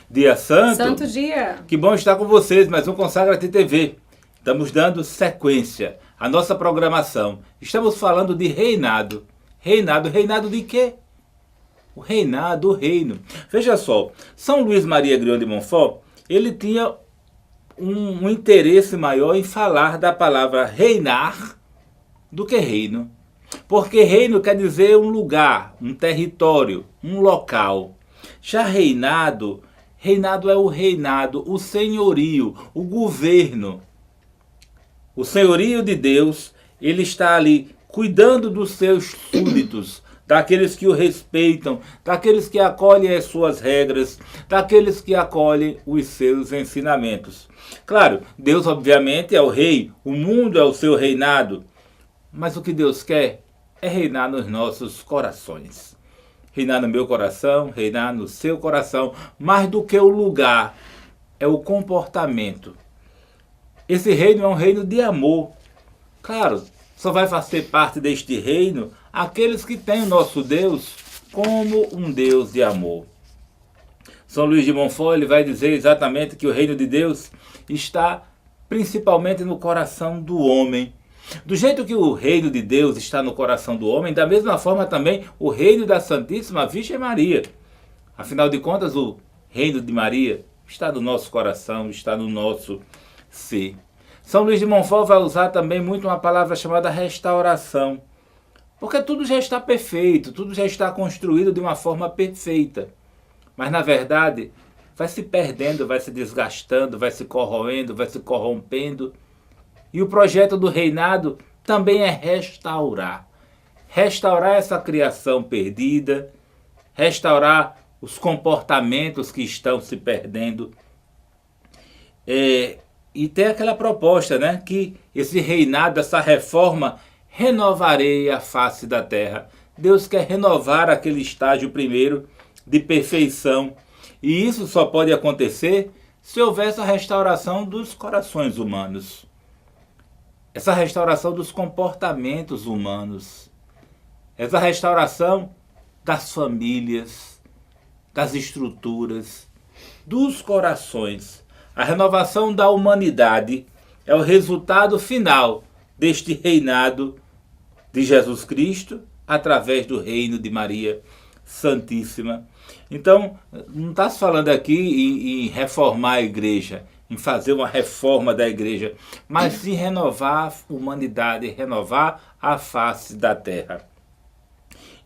Dia Santo. Santo dia. Que bom estar com vocês, mais um Consagra-te TV. Estamos dando sequência à nossa programação. Estamos falando de reinado. Reinado de quê? O reinado, o reino. Veja só, São Luís Maria Grião de Montfort, ele tinha um interesse maior em falar da palavra reinar do que reino. Porque reino quer dizer um lugar, um território, um local. Já reinado é o reinado, o senhorio, o governo. O senhorio de Deus, ele está ali cuidando dos seus súditos, daqueles que o respeitam, daqueles que acolhem as suas regras, daqueles que acolhem os seus ensinamentos. Claro, Deus obviamente é o rei, o mundo é o seu reinado, mas o que Deus quer é reinar nos nossos corações. Reinar no meu coração, reinar no seu coração, mais do que o lugar, é o comportamento. Esse reino é um reino de amor. Claro, só vai fazer parte deste reino aqueles que têm o nosso Deus como um Deus de amor. São Luís de Montfort, ele vai dizer exatamente que o reino de Deus está principalmente no coração do homem. Do jeito que o reino de Deus está no coração do homem, da mesma forma também o reino da Santíssima Virgem Maria. Afinal de contas, o reino de Maria está no nosso coração, está no nosso ser. São Luís de Montfort vai usar também muito uma palavra chamada restauração. Porque tudo já está perfeito, tudo já está construído de uma forma perfeita. Mas na verdade, vai se perdendo, vai se desgastando, vai se corroendo, vai se corrompendo. E o projeto do reinado também é restaurar. Restaurar essa criação perdida, restaurar os comportamentos que estão se perdendo. E tem aquela proposta, né, que esse reinado, essa reforma, renovarei a face da terra. Deus quer renovar aquele estágio primeiro de perfeição. E isso só pode acontecer se houver essa restauração dos corações humanos. Essa restauração dos comportamentos humanos. Essa restauração das famílias, das estruturas, dos corações. A renovação da humanidade é o resultado final deste reinado de Jesus Cristo através do reino de Maria Santíssima. Então, não está se falando aqui em reformar a igreja, em fazer uma reforma da igreja, mas sim renovar a humanidade, renovar a face da terra.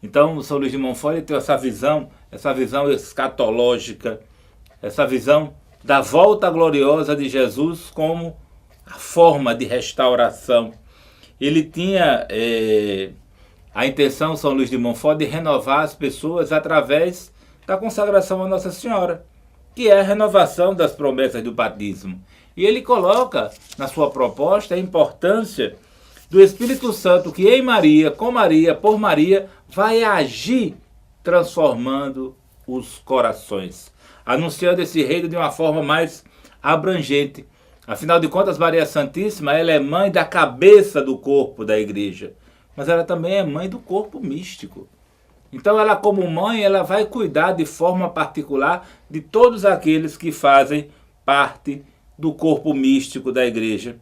Então, São Luís de Montfort tem essa visão escatológica, essa visão da volta gloriosa de Jesus como a forma de restauração. Ele tinha a intenção, São Luís de Montfort, de renovar as pessoas através da consagração a Nossa Senhora, que é a renovação das promessas do batismo. E ele coloca na sua proposta a importância do Espírito Santo que em Maria, com Maria, por Maria, vai agir transformando os corações, anunciando esse reino de uma forma mais abrangente. Afinal de contas, Maria Santíssima, ela é mãe da cabeça do corpo da igreja, mas ela também é mãe do corpo místico. Então ela, como mãe, ela vai cuidar de forma particular de todos aqueles que fazem parte do corpo místico da igreja.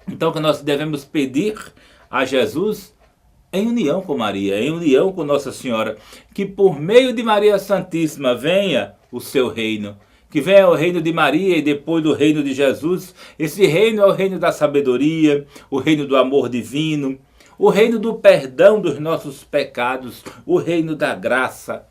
Então que nós devemos pedir a Jesus em união com Maria, em união com Nossa Senhora, que por meio de Maria Santíssima venha o seu reino, que venha o reino de Maria e depois do reino de Jesus. Esse reino é o reino da sabedoria, o reino do amor divino, o reino do perdão dos nossos pecados, o reino da graça.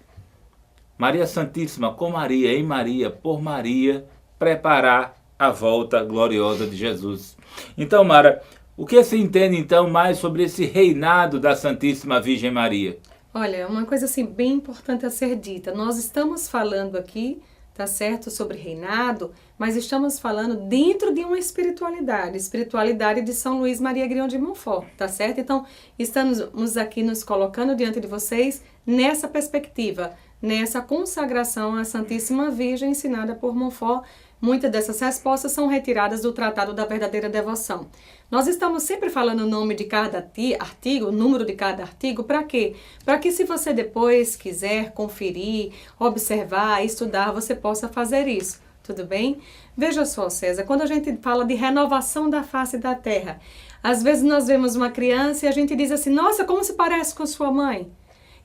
Maria Santíssima, com Maria, em Maria, por Maria, preparar a volta gloriosa de Jesus. Então, Mara, o que se entende então mais sobre esse reinado da Santíssima Virgem Maria? Olha, uma coisa assim bem importante a ser dita. Nós estamos falando aqui, tá certo, sobre reinado, mas estamos falando dentro de uma espiritualidade de São Luís Maria Grião de Montfort, tá certo? Então, estamos aqui nos colocando diante de vocês nessa perspectiva, nessa consagração à Santíssima Virgem ensinada por Montfort, Muitas dessas respostas são retiradas do Tratado da Verdadeira Devoção. Nós estamos sempre falando o nome de cada artigo, o número de cada artigo, para quê? Para que se você depois quiser conferir, observar, estudar, você possa fazer isso. Tudo bem? Veja só, César, quando a gente fala de renovação da face da terra, às vezes nós vemos uma criança e a gente diz assim, nossa, como se parece com sua mãe?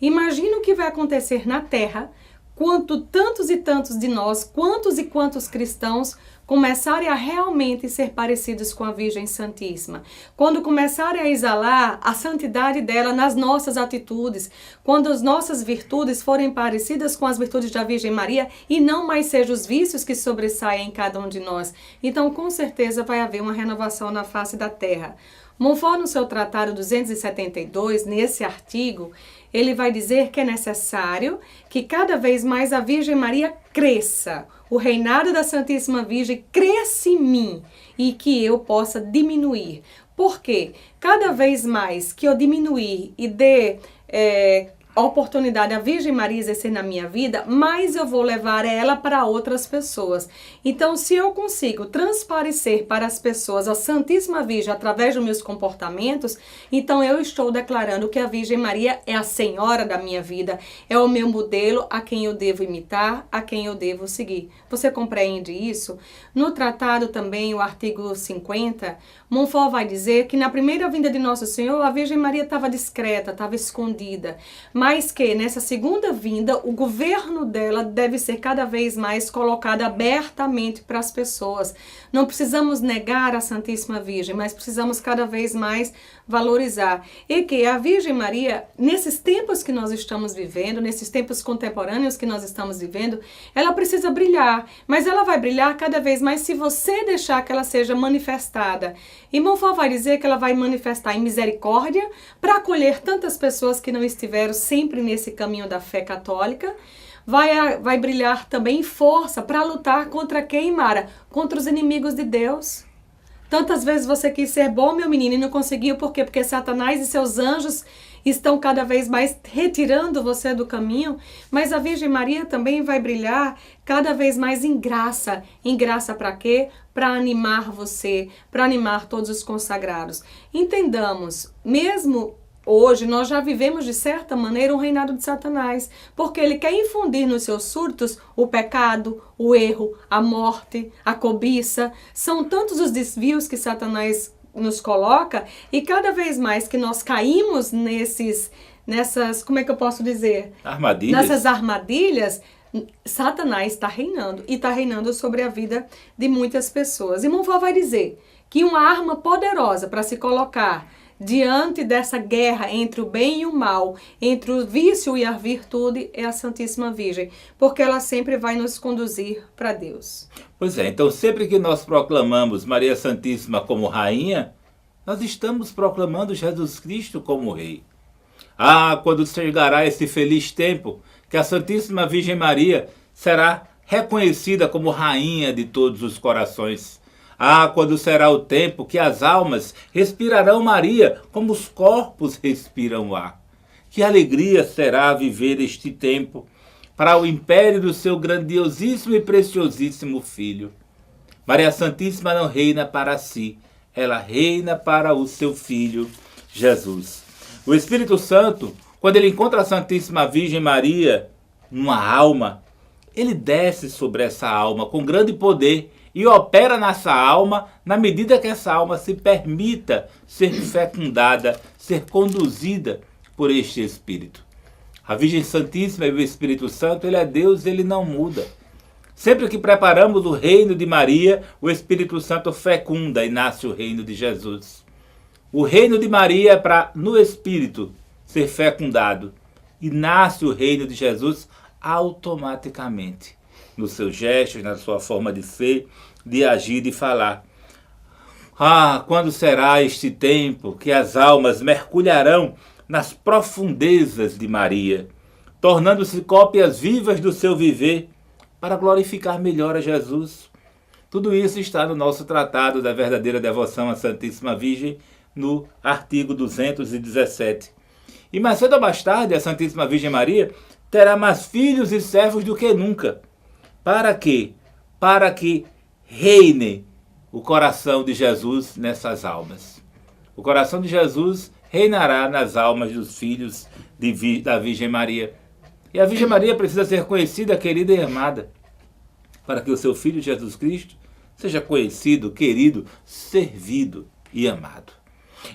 Imagina o que vai acontecer na terra quando tantos e tantos de nós, quantos e quantos cristãos começarem a realmente ser parecidos com a Virgem Santíssima. Quando começarem a exalar a santidade dela nas nossas atitudes, quando as nossas virtudes forem parecidas com as virtudes da Virgem Maria e não mais sejam os vícios que sobressaem em cada um de nós. Então, com certeza, vai haver uma renovação na face da terra. Montfort, no seu Tratado 272, nesse artigo, ele vai dizer que é necessário que cada vez mais a Virgem Maria cresça, o reinado da Santíssima Virgem cresça em mim e que eu possa diminuir. Por quê? Cada vez mais que eu diminuir e dê a oportunidade a Virgem Maria exercer na minha vida, mais eu vou levar ela para outras pessoas. Então, se eu consigo transparecer para as pessoas a Santíssima Virgem através dos meus comportamentos, então eu estou declarando que a Virgem Maria é a Senhora da minha vida, é o meu modelo a quem eu devo imitar, a quem eu devo seguir. Você compreende isso? No tratado também, o artigo 50, Montfort vai dizer que na primeira vinda de Nosso Senhor, a Virgem Maria estava discreta, estava escondida, mas que nessa segunda vinda, o governo dela deve ser cada vez mais colocado abertamente para as pessoas. Não precisamos negar a Santíssima Virgem, mas precisamos cada vez mais valorizar. E que a Virgem Maria, nesses tempos que nós estamos vivendo, nesses tempos contemporâneos que nós estamos vivendo, ela precisa brilhar, mas ela vai brilhar cada vez mais se você deixar que ela seja manifestada. E Montfort vai dizer que ela vai manifestar em misericórdia para acolher tantas pessoas que não estiveram sempre nesse caminho da fé católica. Vai brilhar também em força para lutar contra quem, Mara? Contra os inimigos de Deus. Tantas vezes você quis ser bom, meu menino, e não conseguiu. Por quê? Porque Satanás e seus anjos estão cada vez mais retirando você do caminho. Mas a Virgem Maria também vai brilhar cada vez mais em graça. Em graça para quê? Para animar você, para animar todos os consagrados. Entendamos, mesmo hoje nós já vivemos de certa maneira um reinado de Satanás, porque ele quer infundir nos seus surtos o pecado, o erro, a morte, a cobiça. São tantos os desvios que Satanás nos coloca e cada vez mais que nós caímos nessas, como é que eu posso dizer? Armadilhas. Nessas armadilhas, Satanás está reinando e está reinando sobre a vida de muitas pessoas. E Montfort vai dizer que uma arma poderosa para se colocar diante dessa guerra entre o bem e o mal, entre o vício e a virtude, é a Santíssima Virgem, porque ela sempre vai nos conduzir para Deus. Pois é, então sempre que nós proclamamos Maria Santíssima como Rainha, nós estamos proclamando Jesus Cristo como Rei. Ah, quando chegará esse feliz tempo que a Santíssima Virgem Maria será reconhecida como Rainha de todos os corações. Ah, quando será o tempo que as almas respirarão Maria como os corpos respiram ar. Que alegria será viver este tempo para o império do seu grandiosíssimo e preciosíssimo Filho. Maria Santíssima não reina para si, ela reina para o seu Filho, Jesus. O Espírito Santo, quando ele encontra a Santíssima Virgem Maria numa alma, ele desce sobre essa alma com grande poder e opera nessa alma na medida que essa alma se permita ser fecundada, ser conduzida por este Espírito. A Virgem Santíssima e o Espírito Santo, ele é Deus, ele não muda. Sempre que preparamos o reino de Maria, o Espírito Santo fecunda e nasce o reino de Jesus. O reino de Maria é para, no Espírito, ser fecundado. E nasce o reino de Jesus automaticamente. Nos seus gestos, na sua forma de ser, de agir, de falar. Ah, quando será este tempo que as almas mergulharão nas profundezas de Maria, tornando-se cópias vivas do seu viver para glorificar melhor a Jesus? Tudo isso está no nosso Tratado da Verdadeira Devoção à Santíssima Virgem, no artigo 217. E mais cedo ou mais tarde, a Santíssima Virgem Maria terá mais filhos e servos do que nunca. Para quê? Para que reine o coração de Jesus nessas almas. O coração de Jesus reinará nas almas dos filhos da Virgem Maria. E a Virgem Maria precisa ser conhecida, querida e amada, para que o seu Filho Jesus Cristo seja conhecido, querido, servido e amado.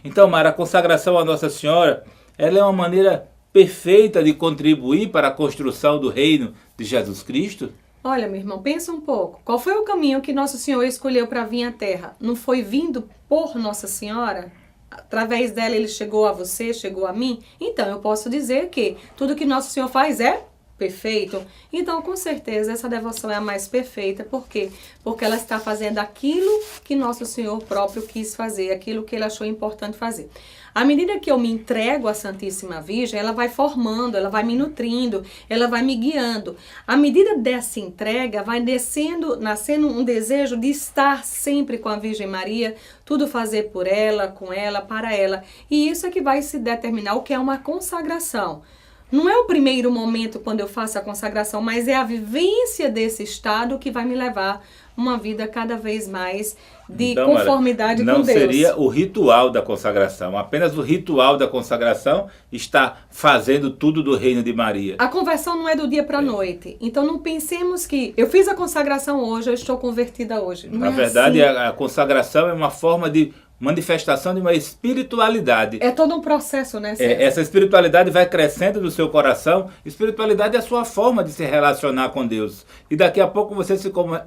Então, Mara, a consagração à Nossa Senhora, ela é uma maneira perfeita de contribuir para a construção do reino de Jesus Cristo? Olha, meu irmão, pensa um pouco. Qual foi o caminho que Nosso Senhor escolheu para vir à Terra? Não foi vindo por Nossa Senhora? Através dela ele chegou a você, chegou a mim? Então, eu posso dizer que tudo que Nosso Senhor faz é perfeito. Então, com certeza, essa devoção é a mais perfeita. Por quê? Porque ela está fazendo aquilo que Nosso Senhor próprio quis fazer, aquilo que ele achou importante fazer. À medida que eu me entrego à Santíssima Virgem, ela vai formando, ela vai me nutrindo, ela vai me guiando. À medida dessa entrega, vai nascendo um desejo de estar sempre com a Virgem Maria, tudo fazer por ela, com ela, para ela. E isso é que vai se determinar o que é uma consagração. Não é o primeiro momento quando eu faço a consagração, mas é a vivência desse estado que vai me levar uma vida cada vez mais de conformidade com Deus. Não seria o ritual da consagração. Apenas o ritual da consagração está fazendo tudo do reino de Maria. A conversão não é do dia para a noite. Então não pensemos que eu fiz a consagração hoje, eu estou convertida hoje. Não Na verdade, assim. A consagração é uma forma de manifestação de uma espiritualidade. É todo um processo, né, César? Essa espiritualidade vai crescendo no seu coração. Espiritualidade é a sua forma de se relacionar com Deus. E daqui a pouco você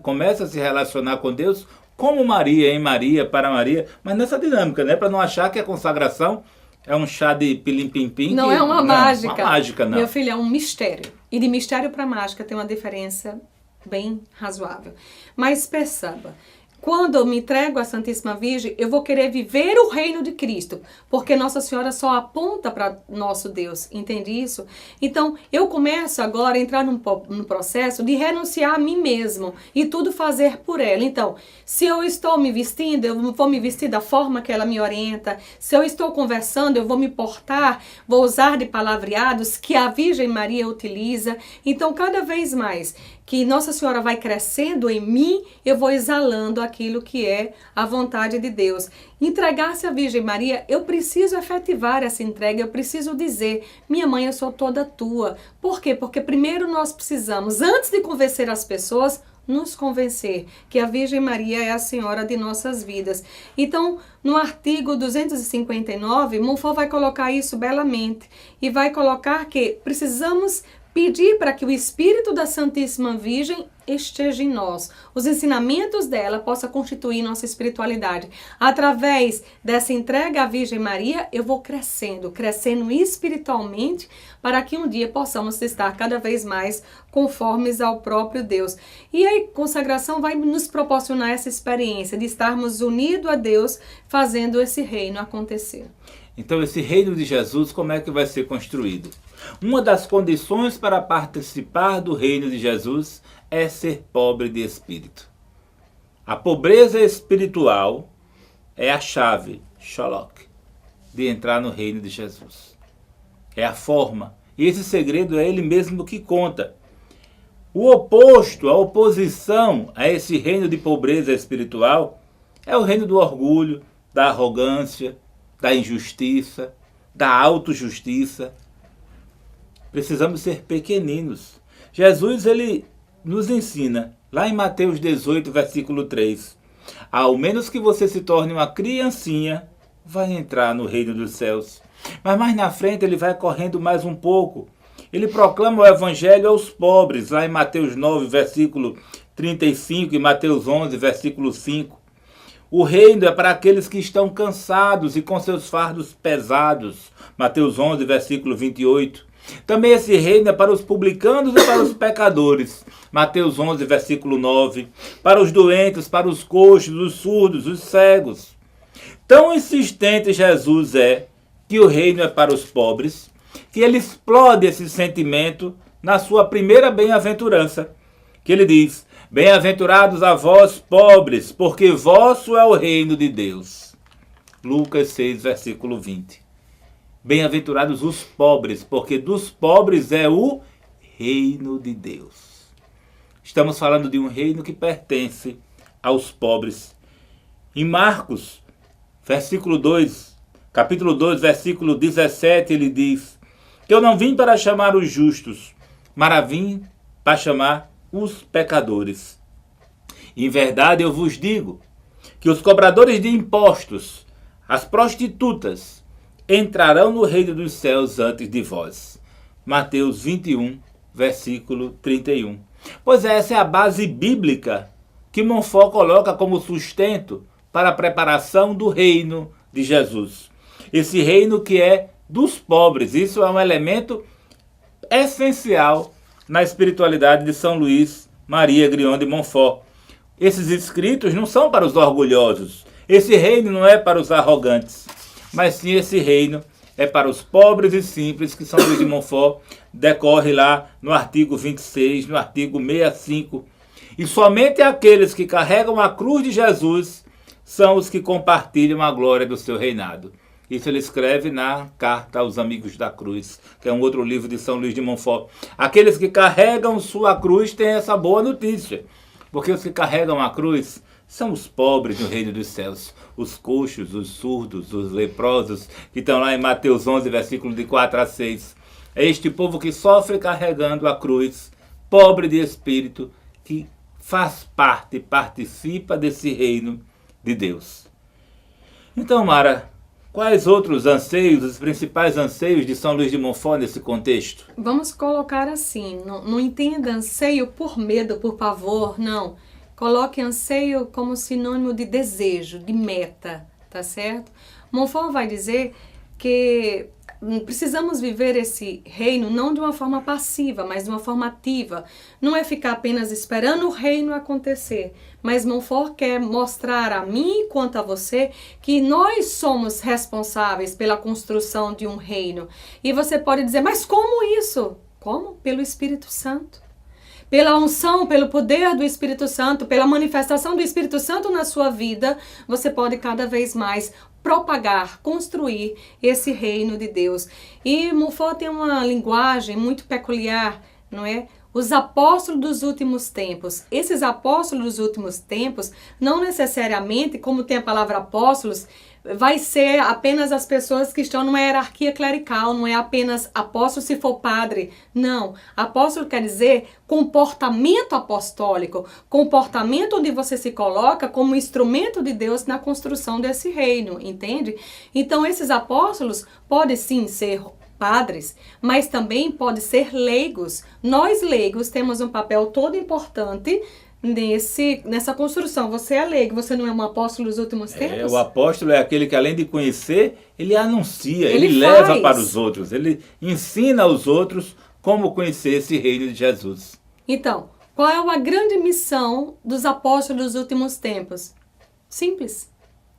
começa a se relacionar com Deus como Maria, em Maria, para Maria. Mas nessa dinâmica, né? Para não achar que a consagração é um chá de pilim-pim-pim. Não é uma mágica. Uma mágica, não. Meu filho, é um mistério. E de mistério para mágica tem uma diferença bem razoável. Mas perceba, quando eu me entrego à Santíssima Virgem, eu vou querer viver o reino de Cristo, porque Nossa Senhora só aponta para nosso Deus, entende isso? Então, eu começo agora a entrar num processo de renunciar a mim mesmo e tudo fazer por ela. Então, se eu estou me vestindo, eu vou me vestir da forma que ela me orienta. Se eu estou conversando, eu vou me portar, vou usar de palavreados que a Virgem Maria utiliza. Então, cada vez mais que Nossa Senhora vai crescendo em mim, eu vou exalando aquilo que é a vontade de Deus. Entregar-se à Virgem Maria, eu preciso efetivar essa entrega, eu preciso dizer, minha mãe, eu sou toda tua. Por quê? Porque primeiro nós precisamos, antes de convencer as pessoas, nos convencer que a Virgem Maria é a Senhora de nossas vidas. Então, no artigo 259, Montfort vai colocar isso belamente e vai colocar que precisamos pedir para que o Espírito da Santíssima Virgem esteja em nós. Os ensinamentos dela possam constituir nossa espiritualidade. Através dessa entrega à Virgem Maria, eu vou crescendo espiritualmente, para que um dia possamos estar cada vez mais conformes ao próprio Deus. E a consagração vai nos proporcionar essa experiência de estarmos unidos a Deus, fazendo esse reino acontecer. Então, esse reino de Jesus, como é que vai ser construído? Uma das condições para participar do reino de Jesus é ser pobre de espírito. A pobreza espiritual é a chave, Sholok, de entrar no reino de Jesus. É a forma. E esse segredo é ele mesmo que conta. O oposto, a oposição a esse reino de pobreza espiritual é o reino do orgulho, da arrogância, da injustiça, da autojustiça. Precisamos ser pequeninos. Jesus, ele nos ensina, lá em Mateus 18, versículo 3, ao menos que você se torne uma criancinha, vai entrar no reino dos céus. Mas mais na frente ele vai correndo mais um pouco. Ele proclama o evangelho aos pobres, lá em Mateus 9, versículo 35 e Mateus 11, versículo 5. O reino é para aqueles que estão cansados e com seus fardos pesados. Mateus 11, versículo 28. Também esse reino é para os publicanos e para os pecadores. Mateus 11, versículo 9. Para os doentes, para os coxos, os surdos, os cegos. Tão insistente Jesus é que o reino é para os pobres, que ele explode esse sentimento na sua primeira bem-aventurança, que ele diz: bem-aventurados a vós, pobres, porque vosso é o reino de Deus. Lucas 6, versículo 20. Bem-aventurados os pobres, porque dos pobres é o reino de Deus. Estamos falando de um reino que pertence aos pobres. Em Marcos, capítulo 2, versículo 17, ele diz que eu não vim para chamar os justos, mas vim para chamar os pecadores. Em verdade eu vos digo que os cobradores de impostos, as prostitutas, entrarão no reino dos céus antes de vós. Mateus 21, versículo 31. Pois essa é a base bíblica que Montfort coloca como sustento para a preparação do reino de Jesus. Esse reino que é dos pobres. Isso é um elemento essencial na espiritualidade de São Luís Maria Grignon de Montfort. Esses escritos não são para os orgulhosos. Esse reino não é para os arrogantes. Mas sim, esse reino é para os pobres e simples, que São Luís de Montfort decorre lá no artigo 26, no artigo 65. E somente aqueles que carregam a cruz de Jesus são os que compartilham a glória do seu reinado. Isso ele escreve na Carta aos Amigos da Cruz, que é um outro livro de São Luís de Montfort. Aqueles que carregam sua cruz têm essa boa notícia, porque os que carregam a cruz são os pobres no reino dos céus, os coxos, os surdos, os leprosos, que estão lá em Mateus 11, versículo de 4 a 6. É este povo que sofre carregando a cruz, pobre de espírito, que faz parte, participa desse reino de Deus. Então, Mara, quais outros anseios, os principais anseios de São Luís de Montfort nesse contexto? Vamos colocar assim, não entenda anseio por medo, por pavor, não. Coloque anseio como sinônimo de desejo, de meta, tá certo? Montfort vai dizer que precisamos viver esse reino não de uma forma passiva, mas de uma forma ativa. Não é ficar apenas esperando o reino acontecer, mas Montfort quer mostrar a mim quanto a você que nós somos responsáveis pela construção de um reino. E você pode dizer, mas como isso? Como? Pelo Espírito Santo. Pela unção, pelo poder do Espírito Santo, pela manifestação do Espírito Santo na sua vida, você pode cada vez mais propagar, construir esse reino de Deus. E Montfort tem uma linguagem muito peculiar, não é? Os apóstolos dos últimos tempos. Esses apóstolos dos últimos tempos, não necessariamente, como tem a palavra apóstolos, vai ser apenas as pessoas que estão numa hierarquia clerical, não é apenas apóstolo se for padre. Não, apóstolo quer dizer comportamento apostólico, comportamento onde você se coloca como instrumento de Deus na construção desse reino, entende? Então esses apóstolos podem sim ser padres, mas também podem ser leigos. Nós leigos temos um papel todo importante nessa construção. Você é leigo, você não é um apóstolo dos últimos tempos? O apóstolo é aquele que, além de conhecer, ele anuncia, ele leva para os outros, ele ensina aos outros como conhecer esse reino de Jesus. Então, qual é a grande missão dos apóstolos dos últimos tempos? Simples.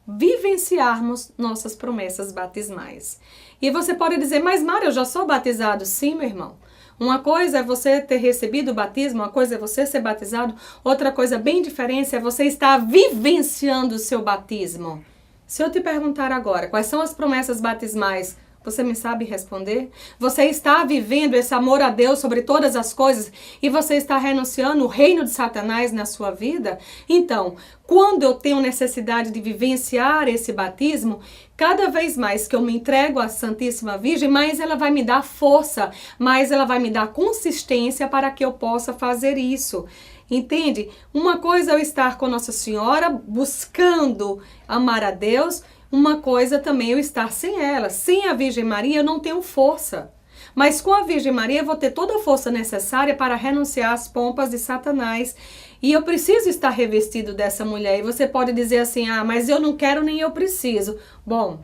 Vivenciarmos nossas promessas batismais. E você pode dizer, mas Mara, eu já sou batizado. Sim, meu irmão. Uma coisa é você ter recebido o batismo, uma coisa é você ser batizado, outra coisa bem diferente é você estar vivenciando o seu batismo. Se eu te perguntar agora, quais são as promessas batismais, você me sabe responder? Você está vivendo esse amor a Deus sobre todas as coisas e você está renunciando o reino de Satanás na sua vida? Então, quando eu tenho necessidade de vivenciar esse batismo, cada vez mais que eu me entrego à Santíssima Virgem, mais ela vai me dar força, mais ela vai me dar consistência para que eu possa fazer isso. Entende? Uma coisa é eu estar com Nossa Senhora buscando amar a Deus, uma coisa também eu estar sem ela. Sem a Virgem Maria eu não tenho força. Mas com a Virgem Maria eu vou ter toda a força necessária para renunciar às pompas de Satanás. E eu preciso estar revestido dessa mulher. E você pode dizer assim, mas eu não quero nem eu preciso. Bom,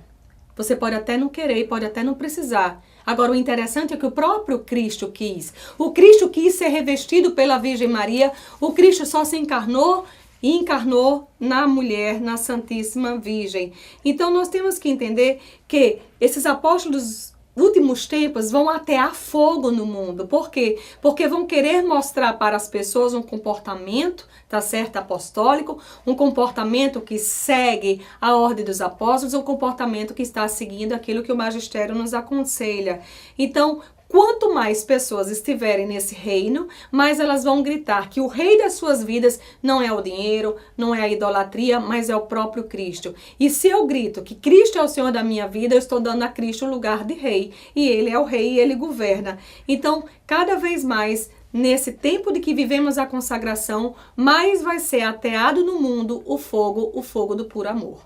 você pode até não querer e pode até não precisar. Agora, o interessante é que o próprio Cristo quis. O Cristo quis ser revestido pela Virgem Maria. O Cristo só se encarnou e encarnou na mulher, na Santíssima Virgem. Então, nós temos que entender que esses apóstolos últimos tempos vão atear fogo no mundo. Por quê? Porque vão querer mostrar para as pessoas um comportamento, tá certo, apostólico, um comportamento que segue a ordem dos apóstolos, um comportamento que está seguindo aquilo que o magistério nos aconselha. Então, Quanto mais pessoas estiverem nesse reino, mais elas vão gritar que o rei das suas vidas não é o dinheiro, não é a idolatria, mas é o próprio Cristo. E se eu grito que Cristo é o Senhor da minha vida, eu estou dando a Cristo o lugar de rei. E Ele é o rei e Ele governa. Então, cada vez mais, nesse tempo de que vivemos a consagração, mais vai ser ateado no mundo o fogo do puro amor.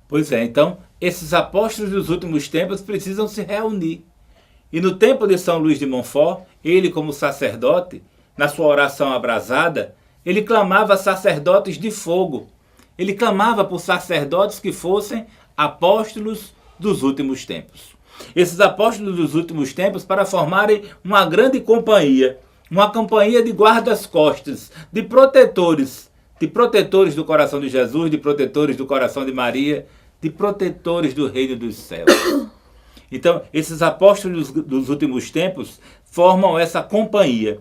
Pois é, então, esses apóstolos dos últimos tempos precisam se reunir. E no tempo de São Luís de Montfort, ele como sacerdote, na sua oração abrasada, ele clamava sacerdotes de fogo. Ele clamava por sacerdotes que fossem apóstolos dos últimos tempos. Esses apóstolos dos últimos tempos para formarem uma grande companhia, uma companhia de guardas-costas, de protetores do coração de Jesus, de protetores do coração de Maria, de protetores do reino dos céus. Então, esses apóstolos dos últimos tempos formam essa companhia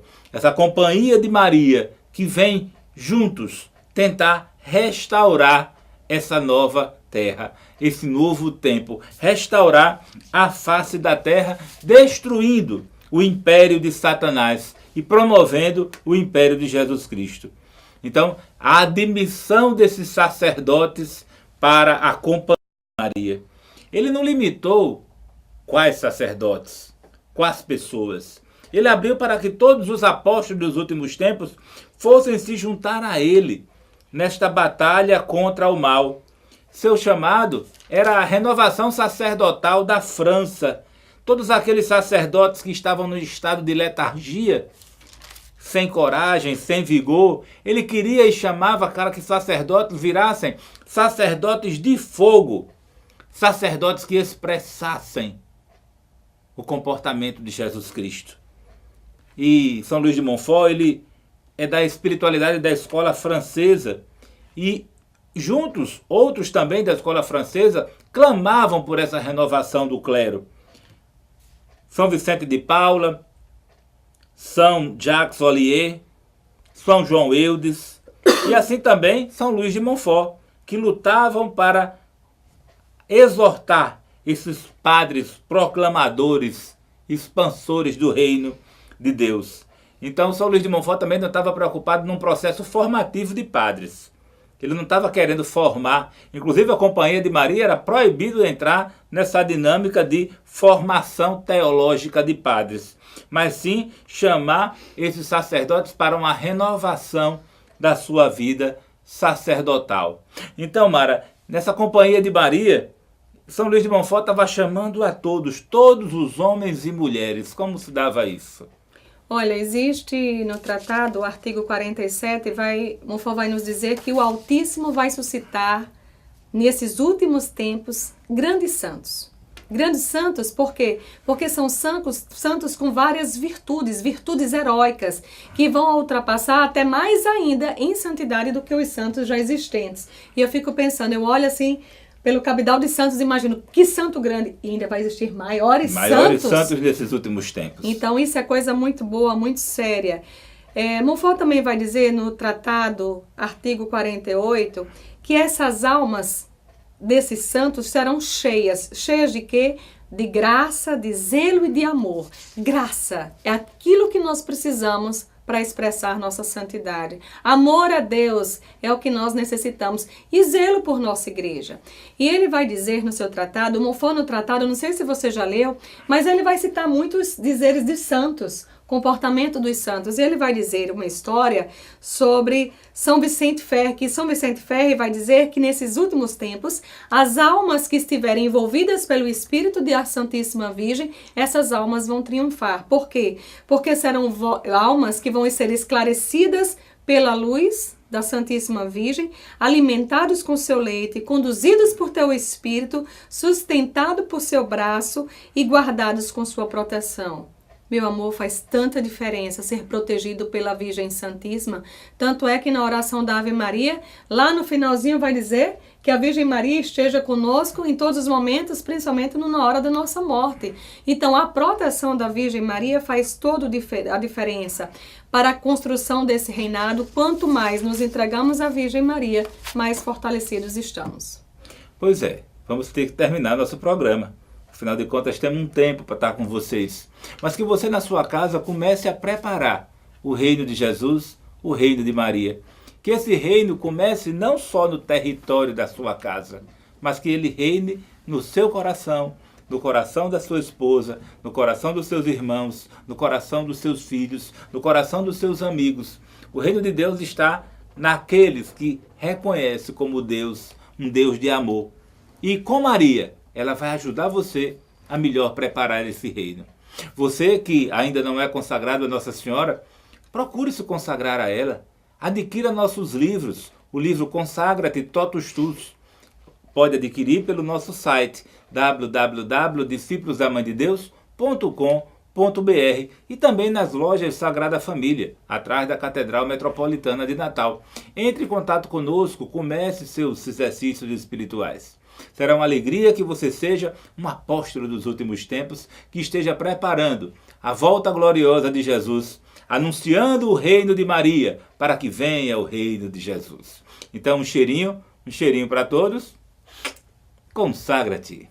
de Maria, que vem juntos tentar restaurar essa nova terra, esse novo tempo, restaurar a face da terra, destruindo o império de Satanás e promovendo o império de Jesus Cristo. Então, a admissão desses sacerdotes para a companhia de Maria. Ele não limitou quais sacerdotes, quais pessoas. Ele abriu para que todos os apóstolos dos últimos tempos fossem se juntar a ele nesta batalha contra o mal. Seu chamado era a renovação sacerdotal da França. Todos aqueles sacerdotes que estavam no estado de letargia, sem coragem, sem vigor, ele queria e chamava para que sacerdotes virassem sacerdotes de fogo, sacerdotes que expressassem o comportamento de Jesus Cristo. E São Luís de Montfort, ele é da espiritualidade da escola francesa. E juntos, outros também da escola francesa, clamavam por essa renovação do clero. São Vicente de Paula, São Jacques Ollier, São João Eudes, e assim também São Luís de Montfort, que lutavam para exortar esses padres proclamadores, expansores do reino de Deus. Então São Luís de Montfort também não estava preocupado num processo formativo de padres. Ele não estava querendo formar. Inclusive a Companhia de Maria era proibido entrar nessa dinâmica de formação teológica de padres. Mas sim chamar esses sacerdotes para uma renovação da sua vida sacerdotal. Então, Mara, nessa Companhia de Maria, São Luís de Montfort estava chamando a todos os homens e mulheres. Como se dava isso? Olha, existe no tratado o artigo 47, Montfort vai nos dizer que o Altíssimo vai suscitar, nesses últimos tempos, grandes santos. Grandes santos, por quê? Porque são santos com várias virtudes heróicas, que vão ultrapassar até mais ainda em santidade do que os santos já existentes. E eu fico pensando, eu olho assim pelo cabedal de santos, imagino que santo grande, e ainda vai existir maiores santos nesses últimos tempos. Então isso é coisa muito boa, muito séria. Montfort também vai dizer no tratado, artigo 48, que essas almas desses santos serão cheias de quê? De graça, de zelo e de amor. Graça é aquilo que nós precisamos para expressar nossa santidade. Amor a Deus é o que nós necessitamos. E zelo por nossa igreja. E ele vai dizer no seu tratado, Montfort no tratado, não sei se você já leu, mas ele vai citar muitos dizeres de santos, comportamento dos santos. E ele vai dizer uma história sobre São Vicente Ferre, que São Vicente Ferre vai dizer que nesses últimos tempos, as almas que estiverem envolvidas pelo Espírito da Santíssima Virgem, essas almas vão triunfar. Por quê? Porque serão almas que vão ser esclarecidas pela luz da Santíssima Virgem, alimentados com seu leite, conduzidos por teu Espírito, sustentados por seu braço e guardados com sua proteção. Meu amor, faz tanta diferença ser protegido pela Virgem Santíssima. Tanto é que na oração da Ave Maria, lá no finalzinho vai dizer que a Virgem Maria esteja conosco em todos os momentos, principalmente na hora da nossa morte. Então, a proteção da Virgem Maria faz toda a diferença para a construção desse reinado. Quanto mais nos entregamos à Virgem Maria, mais fortalecidos estamos. Pois é, vamos ter que terminar nosso programa. Afinal de contas, temos um tempo para estar com vocês. Mas que você na sua casa comece a preparar o reino de Jesus, o reino de Maria. Que esse reino comece não só no território da sua casa, mas que ele reine no seu coração, no coração da sua esposa, no coração dos seus irmãos, no coração dos seus filhos, no coração dos seus amigos. O reino de Deus está naqueles que reconhecem como Deus, um Deus de amor. E com Maria, ela vai ajudar você a melhor preparar esse reino. Você que ainda não é consagrado a Nossa Senhora, procure se consagrar a ela. Adquira nossos livros, o livro Consagra-te Totus Tus. Pode adquirir pelo nosso site www.discípulosdamandedeus.com.br e também nas lojas Sagrada Família, atrás da Catedral Metropolitana de Natal. Entre em contato conosco, comece seus exercícios espirituais. Será uma alegria que você seja um apóstolo dos últimos tempos, que esteja preparando a volta gloriosa de Jesus, anunciando o reino de Maria, para que venha o reino de Jesus. Então um cheirinho para todos. Consagra-te.